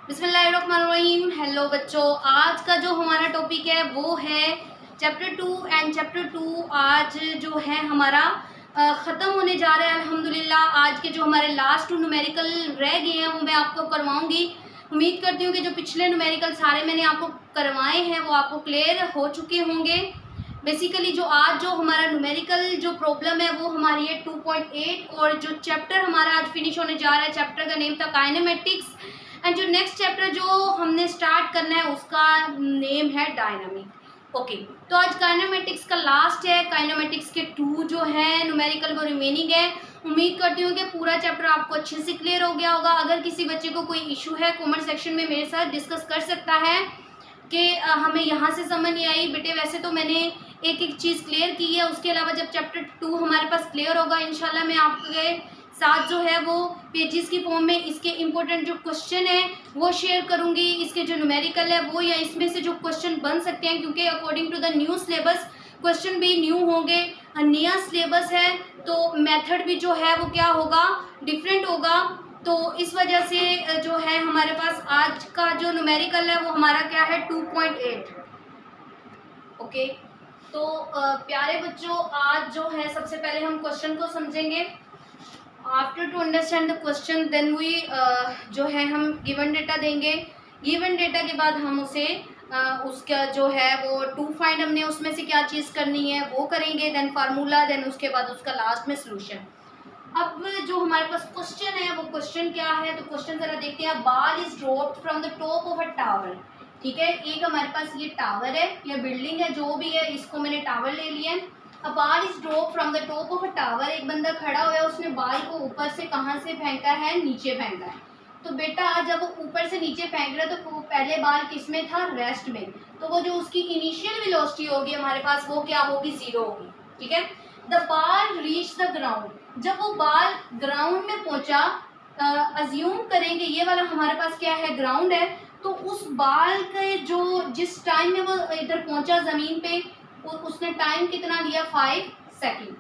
बिस्मिल्लाहिर्रहमानिर्रहीम। हेलो बच्चों, आज का जो हमारा टॉपिक है वो है चैप्टर 2 एंड चैप्टर 2 आज जो है हमारा ख़त्म होने जा रहा है अल्हम्दुलिल्लाह। आज के जो हमारे लास्ट न्यूमेरिकल रह गए हैं वो मैं आपको करवाऊंगी। उम्मीद करती हूँ कि जो पिछले न्यूमेरिकल सारे मैंने आपको करवाए हैं वो आपको क्लियर हो चुके होंगे। बेसिकली जो आज जो हमारा न्यूमेरिकल जो प्रॉब्लम है वो हमारी है 2.8 और जो चैप्टर हमारा आज फिनिश होने जा रहा है चैप्टर का नेम था काइनेमेटिक्स एंड जो नेक्स्ट चैप्टर जो हमने स्टार्ट करना है उसका नेम है डायनामिक। ओके, तो आज काइनेमेटिक्स का लास्ट है। काइनेमेटिक्स के 2 जो है न्यूमेरिकल वो रिमेनिंग है। उम्मीद करती हूँ कि पूरा चैप्टर आपको अच्छे से क्लियर हो गया होगा। अगर किसी बच्चे को कोई इशू है कमेंट सेक्शन में मेरे साथ डिस्कस कर सकता है कि हमें यहाँ से समझ नहीं आई। बेटे वैसे तो मैंने एक एक चीज़ क्लियर की है, उसके अलावा जब चैप्टर 2 हमारे पास क्लियर होगा इंशाल्लाह मैं आपके साथ जो है वो पेजेस की फॉर्म में इसके इम्पोर्टेंट जो क्वेश्चन है वो शेयर करूंगी। इसके जो न्यूमेरिकल है वो या इसमें से जो क्वेश्चन बन सकते हैं, क्योंकि according to the new syllabus question भी न्यू होंगे। नया सिलेबस है तो मेथड भी जो है वो क्या होगा, डिफरेंट होगा। तो इस वजह से जो है हमारे पास आज का जो न्यूमेरिकल है वो हमारा क्या है 2.8। ओके, तो प्यारे बच्चों आज जो है सबसे पहले हम क्वेश्चन को समझेंगे। After to understand the question then we जो है हम गिवन डेटा देंगे। गिवन डेटा के बाद हम उसे उसका जो है वो टू फाइंड हमने उसमें से क्या चीज़ करनी है वो करेंगे, देन फार्मूला, देन उसके बाद उसका लास्ट में सोल्यूशन। अब जो हमारे पास क्वेश्चन है वो क्वेश्चन क्या है, तो क्वेश्चन जरा देखते हैं। बाल is dropped from the top of a tower. ठीक है, एक हमारे पास ये टावर है या बिल्डिंग है जो भी है, इसको मैंने टावर ले लिया है। अ बाल is drop from the top of a tower, एक बंदा खड़ा हुआ है, उसने बाल को ऊपर से कहाँ से फेंका है, नीचे फेंका है। तो बेटा जब वो ऊपर से नीचे फेंक रहा है तो पहले बाल किस में था, रेस्ट में। तो वो जो उसकी इनिशियल वेलोसिटी होगी हमारे पास वो क्या होगी, 0 होगी। ठीक है, द बाल रीच द ग्राउंड, जब वो बाल ग्राउंड में पहुंचा, अज्यूम करेंगे ये वाला हमारे पास क्या है, ग्राउंड है। तो उस बाल के जो जिस टाइम में वो इधर पहुंचा ज़मीन पे उसने टाइम कितना लिया, 5 सेकेंड।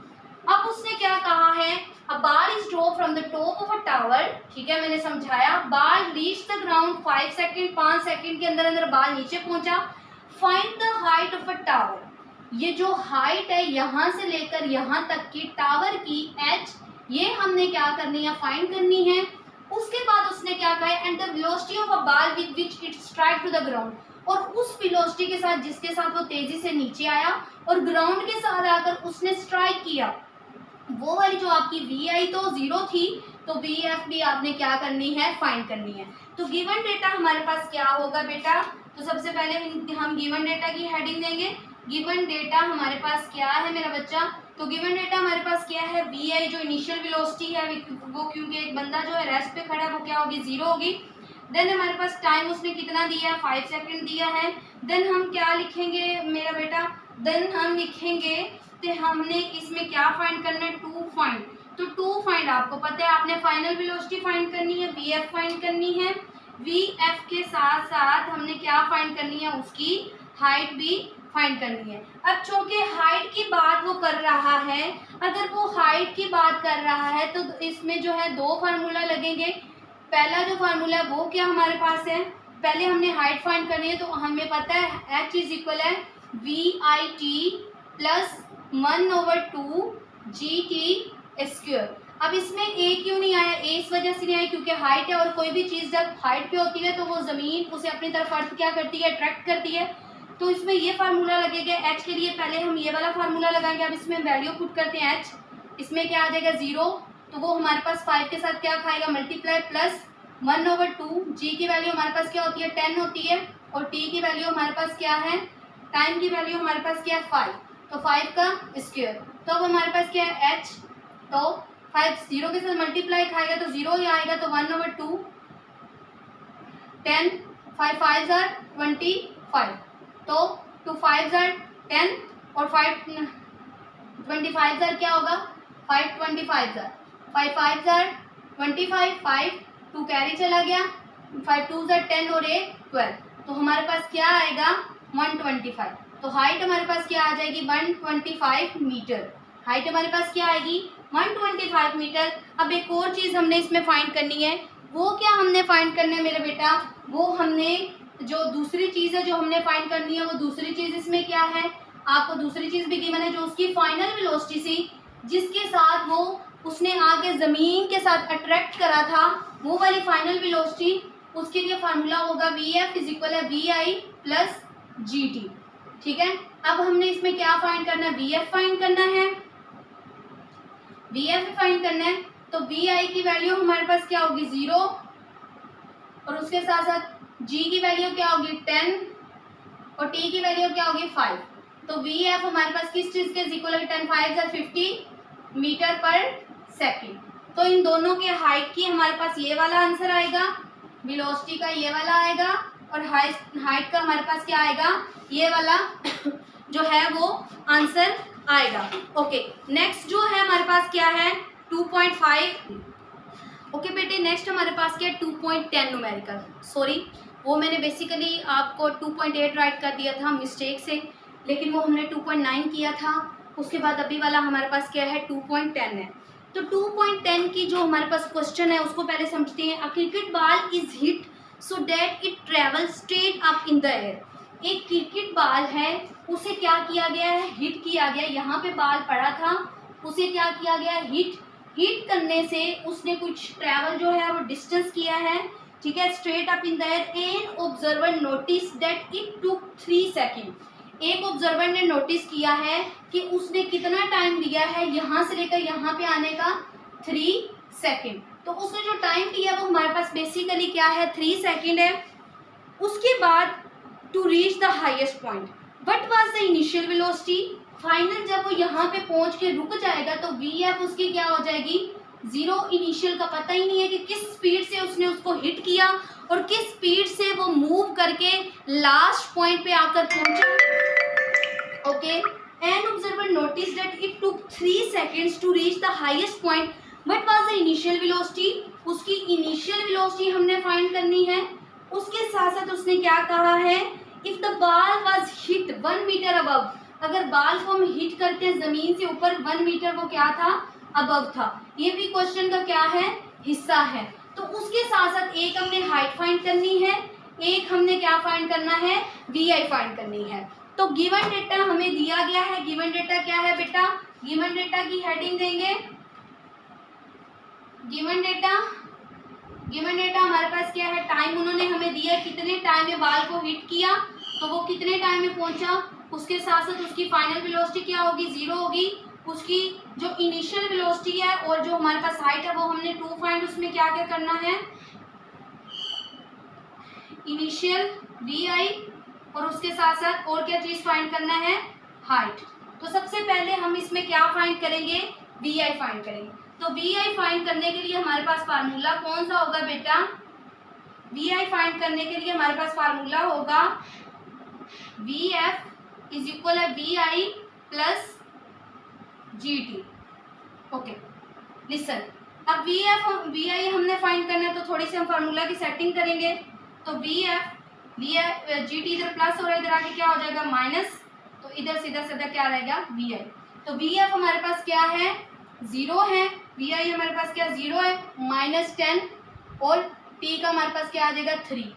अब उसने क्या कहा है, अ बाल is drop from the top of a tower. ठीक है, मैंने समझाया। बाल reach the ground 5 second, 5 second के अंदर अंदर बाल नीचे पहुंचा। Find the height of a tower, ये जो हाइट है यहाँ से लेकर यहाँ तक की टावर की h, ये हमने क्या करनी है, फाइंड करनी है। उसके बाद उसने क्या कहा, and the velocity of a ball with which it strike to the ground, और उस वेलोसिटी के साथ जिसके साथ वो तेजी से नीचे आया और ग्राउंड के साथ आकर उसने स्ट्राइक किया, वो वाली जो आपकी वी आई तो 0 थी, तो वी एफ भी आपने क्या करनी है, फाइंड करनी है। तो गिवन डेटा हमारे पास क्या होगा बेटा, तो सबसे पहले हम गिवन डेटा की हेडिंग देंगे। गिवन डेटा हमारे पास क्या है मेरा बच्चा, तो गिवन डेटा हमारे पास क्या है, वी आई जो इनिशियल वेलोसिटी है वो, क्योंकि एक बंदा जो है रेस्ट पे खड़ा है वो क्या होगी, 0 होगी। देन हमारे पास टाइम उसने कितना दिया है, 5 सेकेंड दिया है। देन हम क्या लिखेंगे मेरा बेटा, देन हम लिखेंगे तो हमने इसमें क्या फाइंड करना है, टू फाइंड। तो टू फाइंड आपको पता है, आपने फाइनल वेलोसिटी फाइंड करनी है, वी एफ फाइंड करनी है। वी एफ के साथ साथ हमने क्या फाइंड करनी है, उसकी हाइट भी फाइंड करनी है। अब चूंकि हाइट की बात वो कर रहा है, अगर वो हाइट की बात कर रहा है तो इसमें जो है 2 फार्मूला लगेंगे। पहला जो फार्मूला है वो क्या हमारे पास है, पहले हमने हाइट फाइंड करनी है, तो हमें पता है h इज इक्वल है V I T plus 1/2 G T square. अब इसमें a क्यों नहीं आया, a इस वजह से नहीं आया क्योंकि हाइट है, और कोई भी चीज़ जब हाइट पे होती है तो वो ज़मीन उसे अपनी तरफ अर्थ क्या करती है, अट्रैक्ट करती है। तो इसमें ये फार्मूला लगेगा h के लिए, पहले हम ये वाला फार्मूला लगाएंगे। अब इसमें वैल्यू पुट करते हैं h, इसमें क्या आ जाएगा 0, तो वो हमारे पास 5 के साथ क्या खाएगा, मल्टीप्लाई, प्लस 1/2 जी की वैल्यू हमारे पास क्या होती है, 10 होती है, और t की वैल्यू हमारे पास क्या है, टाइम की वैल्यू हमारे पास क्या है, 5, तो 5 का स्क्वायर। तो अब हमारे पास क्या है h, तो 5 0 के साथ मल्टीप्लाई खाएगा तो 0 ही आएगा, तो 1/2 10, 5 5 ज़ार 25, तो 2 5 ज़ार 10 और 5 25 ज़ार क्या होगा, 5 25 ज़ार 5 5 ज़ार 25, 5 2 कैरी चला गया, 5 2 ज़ार 10 और 1 12, तो हमारे पास क्या आएगा 125। तो हाइट हमारे पास क्या आ जाएगी, 125 मीटर। हाइट हमारे पास क्या आएगी, 125 मीटर। अब एक और चीज़ हमने इसमें फाइंड करनी है, वो क्या हमने फाइंड करना है मेरे बेटा, वो हमने जो दूसरी चीज़ है जो हमने फाइंड करनी है, वो दूसरी चीज़ इसमें क्या है, आपको दूसरी चीज़ भी गिवन है जो उसकी फाइनल वेलोसिटी थी, जिसके साथ वो उसने आगे ज़मीन के साथ अट्रैक्ट करा था, वो वाली फाइनल वेलोसिटी, उसके लिए फार्मूला होगा Vf इज इक्वल है Vi प्लस Gt। ठीक है, अब हमने इसमें क्या फाइंड करना है, Vf फाइंड करना है, Vf फाइंड करना है। तो Vi की वैल्यू हमारे पास क्या होगी 0, और उसके साथ साथ G की वैल्यू क्या होगी 10, और T की वैल्यू क्या होगी 5। तो Vf हमारे पास किस चीज़ के इक्वल है, 10 5 50 मीटर पर सेकेंड। तो इन दोनों के हाइट की हमारे पास ये वाला आंसर आएगा, वेलोसिटी का ये वाला आएगा, और हाइट का हमारे पास क्या आएगा, ये वाला जो है वो आंसर आएगा। ओके, नेक्स्ट जो है हमारे पास क्या है 2.5। ओके बेटे, नेक्स्ट हमारे पास क्या है 2.10 न्यूमेरिकल। सॉरी, वो मैंने बेसिकली आपको 2.8 राइट कर दिया था मिस्टेक से, लेकिन वो हमने 2.9 किया था। उसके बाद अभी वाला हमारे पास क्या है 2.10 है। तो 2.10 की जो हमारे पास क्वेश्चन है उसको पहले समझते हैं। A cricket ball is hit so that it travel straight up in the air. एक क्रिकेट बॉल है, उसे क्या किया गया है, हिट किया गया। यहाँ पे बॉल पड़ा था, उसे क्या किया गया, हिट करने से उसने कुछ ट्रैवल जो है वो डिस्टेंस किया है, ठीक है, straight up in the air. N observer notice that it took 3 second. एक ऑब्जर्वर ने नोटिस किया है कि उसने कितना टाइम लिया है यहाँ से लेकर यहाँ पे आने का, 3 सेकेंड। तो उसने जो टाइम लिया वो हमारे पास बेसिकली क्या है 3 सेकेंड है। उसके बाद to reach the highest point what was the initial velocity. Final जब वो यहाँ पे पहुंच के रुक जाएगा तो Vf उसकी क्या हो जाएगी 0। इनिशियल का पता ही नहीं है कि किस स्पीड से उसने उसको हिट किया और किस स्पीड से वो मूव करके लास्ट पॉइंट पे आकर पहुंचा। Okay, an observer notice that it took 3 seconds to reach the highest point what was the initial velocity. उसकी इनिशियल वेलोसिटी हमने फाइंड करनी है। उसके साथ साथ उसने क्या कहा है, if the ball was hit 1 meter above. अगर बॉल को हम हिट करते हैं जमीन से ऊपर 1 मीटर, वो क्या था, अबव था। ये भी क्वेश्चन का क्या है, हिस्सा है। तो उसके साथ साथ एक हमने हाइट फाइंड करनी है, एक हमने क्या फाइंड करना है, Vi फाइंड करनी है। तो गिवन डेटा हमें दिया गया है। गिवन डेटा क्या है बेटा, गिवन डेटा की हेडिंग देंगे, गिवन डेटा हमारे पास क्या है, टाइम उन्होंने हमें दिया है, कितने टाइम में बॉल को हिट किया तो वो कितने टाइम में पहुंचा। उसके साथ साथ उसकी फाइनल वेलोसिटी क्या होगी 0 होगी। उसकी जो इनिशियल वेलोसिटी है और जो हमारे पास हाइट है वो हमने 2 फाइंड, उसमें क्या क्या करना है, इनिशियल Vi और उसके साथ साथ और क्या चीज फाइंड करना है, हाइट। तो सबसे पहले हम इसमें क्या फाइंड करेंगे, Vi फाइंड करेंगे। तो Vi फाइंड करने के लिए हमारे पास फार्मूला कौन सा होगा बेटा, Vi फाइंड करने के लिए हमारे पास फार्मूला होगा Vf इज इक्वल है Vi plus Gt। Okay, listen, अब Vi हमने फाइंड करना है तो थोड़ी सी हम फार्मूला की सेटिंग करेंगे। तो Vf Gt इधर प्लस और इधर आके क्या हो जाएगा माइनस, तो इधर सीधा सीधा क्या रहेगा Vi। तो Vf हमारे पास क्या है 0 है, Vi हमारे पास क्या 0 है, -10 और T का हमारे पास क्या आ जाएगा 3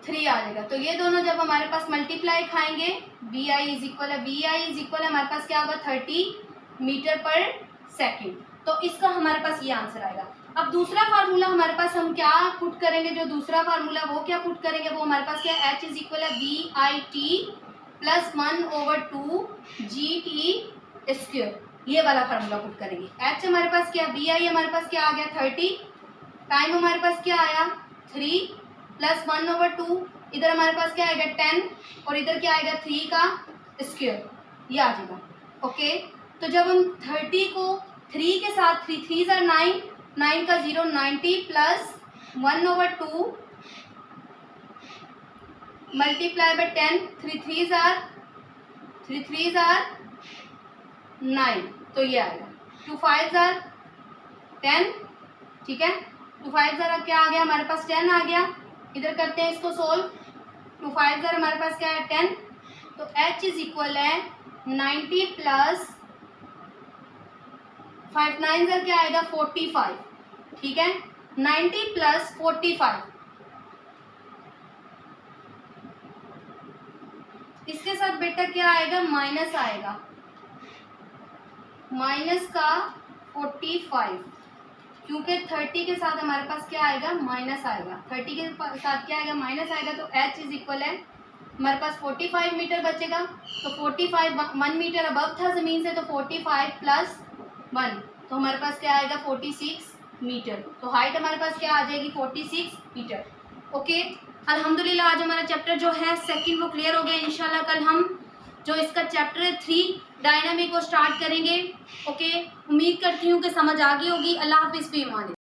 आ जाएगा। तो ये दोनों जब हमारे पास मल्टीप्लाई खाएंगे Vi इज इक्वल है हमारे पास क्या होगा 30 मीटर पर सेकेंड। तो इसका हमारे पास ये आंसर आएगा। अब दूसरा फार्मूला हमारे पास हम क्या पुट करेंगे, जो दूसरा फार्मूला वो क्या पुट करेंगे, वो हमारे पास क्या H इज इक्वल है VIT प्लस 1/2 GT²। ये वाला फार्मूला पुट करेंगे। H हमारे पास क्या, Vi हमारे पास क्या आ गया 30, टाइम हमारे पास क्या आया 3 प्लस 1/2, इधर हमारे पास क्या आएगा 10 और इधर क्या आएगा 3 का स्क्वायर, ये आ जाएगा। ओके, तो जब हम 30 को 3 के साथ 3 3 ज़ार 9, 9 का 0 90 प्लस 1/2 मल्टीप्लाई बाय 10, 3 3 ज़ार 9, तो ये आएगा 2 5 ज़ार 10। ठीक है, 2 5 ज़ार क्या आ गया हमारे पास 10 आ गया। इधर करते हैं इसको सोल्व, 2 5 ज़ार हमारे पास क्या है 10। तो H इज इक्वल है 90 प्लस 5 9 ज़ार क्या आएगा 45। ठीक है, 90 प्लस 45, इसके साथ बेटा क्या आएगा, माइनस आएगा, माइनस का 45, क्योंकि 30 के साथ हमारे पास क्या आएगा, माइनस आएगा, 30 के साथ क्या आएगा, माइनस आएगा, तो h इज इक्वल है हमारे पास 45 मीटर बचेगा। तो 45 1 मीटर अबव था ज़मीन से, तो 45 प्लस 1, तो हमारे पास क्या आएगा, 46 मीटर। तो हाइट हमारे पास क्या आ जाएगी, 46 मीटर। ओके, अल्हम्दुलिल्लाह आज हमारा चैप्टर जो है सेकंड वो क्लियर हो गया। इंशाल्लाह कल हम जो इसका चैप्टर 3 डायनामिक को स्टार्ट करेंगे। ओके, उम्मीद करती हूँ कि समझ आ गई होगी। अल्लाह हाफिज़, फी अमान।